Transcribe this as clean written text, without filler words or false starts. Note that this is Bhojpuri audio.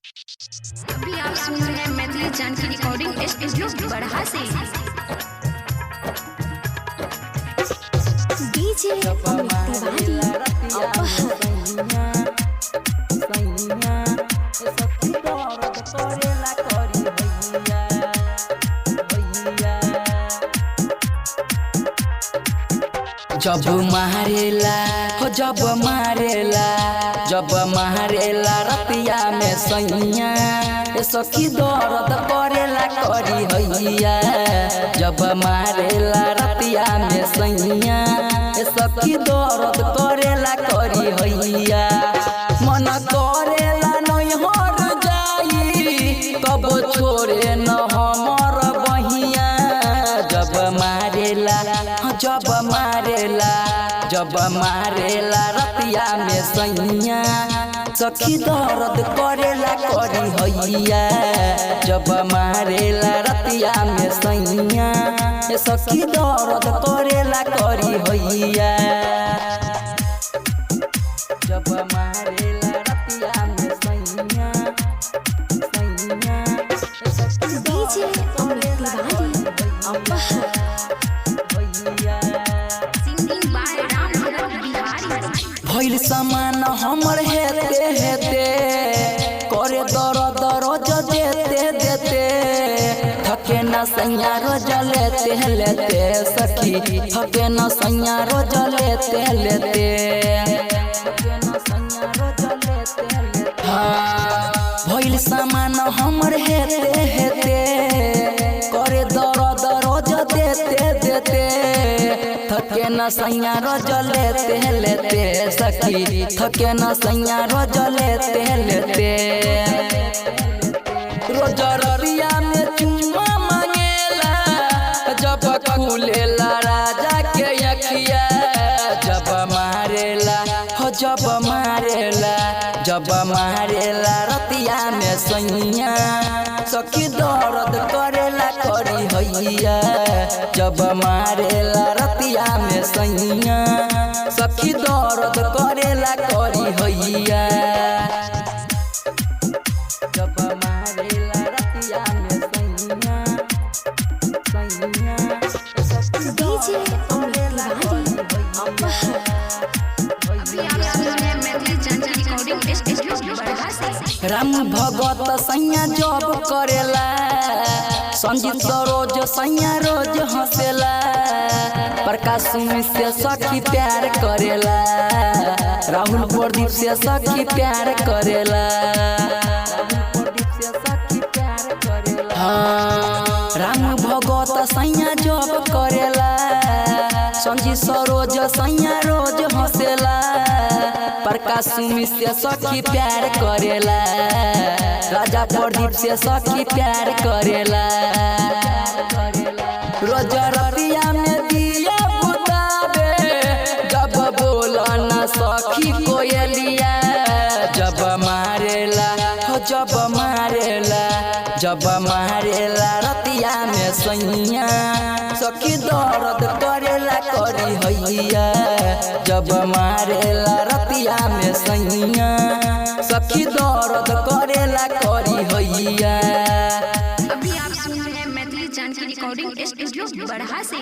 अभी आप सुन रहे हैं मैथिली जानकी रिकॉर्डिंग स्टूडियो बड़हा से। डीजे अमित तिवारी जब मारेला हो जब मारेला रतिया में सैया सखी दर्द करेला करी हैया। जब मारेला रतिया में सैया सखी दर्द करेला करी हैया। मन करेला नहीं हर जाई कब छोड़े न हमर बहिया। जब मारेला रतिया में सैया सखी दर्द करेला करी हैया। जब मारेला रतिया में सैया सखी दर्द करेला करी हैया। जब मारेला रतिया में सैया डीजे अमित तिवारी भइल समान हमर हेते करे दर्द रोज देते थके न सैया रोज लेते सखी थके न सैया रोज लेते हाँ भइल समान हमर हेते करे दर्द रोज देते थके न सैया रोज लेते सखी थके न सैया रोज लेते रोज रतिया में चुम्मा मांगेला जब खुलेला राजा के अखिया। जब मारेला रतिया में सैया सखी दर्द करेला करी हैया। जब मारेला रतिया में सैया सखी दर्द करेला करी हैया। जब मारेला रतिया में सैया डीजे अमित तिवारी राम भगत सैया जब करेला संजीत सरोज सैया रोज हंसेला प्रकाश से सखी प्यार करेला राहुल प्रदीप से सखी प्यार करेला। हाँ राम भगत सैया जब करेला संजीत सरोज सैया रोज हंसेला प्रकाश से सखी प्यार करेला राजा प्रदीप से सखी प्यार करेला। रोज रतिया में दिया बुतावे जब बोला न सखी कोयलिया। जब मारेला रतिया में सैया सखी दर्द करेला करी हैया। जब मारेला रतिया में सैया सखी दर्द करेला करी हैया। अभी आप सुन रहे हैं मैथिली जानकी रिकॉर्डिंग स्टूडियो बड़हा से।